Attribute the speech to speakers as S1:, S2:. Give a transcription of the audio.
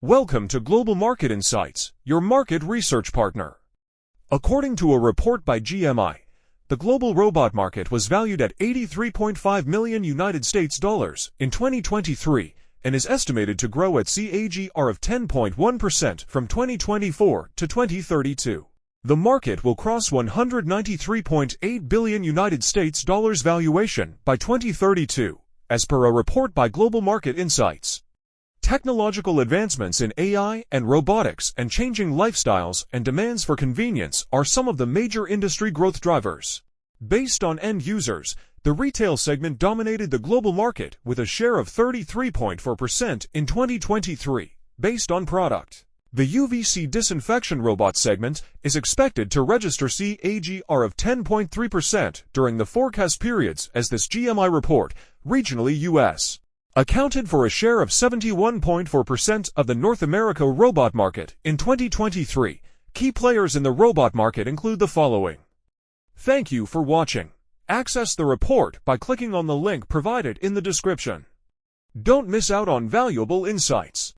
S1: Welcome to Global Market Insights, your market research partner. According to a report by GMI, the global robot market was valued at $83.5 million in 2023 and is estimated to grow at CAGR of 10.1% from 2024 to 2032. The market will cross $193.8 billion valuation by 2032, as per a report by Global Market Insights. Technological advancements in AI and robotics and changing lifestyles and demands for convenience are some of the major industry growth drivers. Based on end users, the retail segment dominated the global market with a share of 33.4% in 2023, based on product. The UVC disinfection robot segment is expected to register CAGR of 10.3% during the forecast periods as this GMI report, regionally US, accounted for a share of 71.4% of the North America robot market in 2023. Key players in the robot market include the following. Thank you for watching. Access the report by clicking on the link provided in the description. Don't miss out on valuable insights.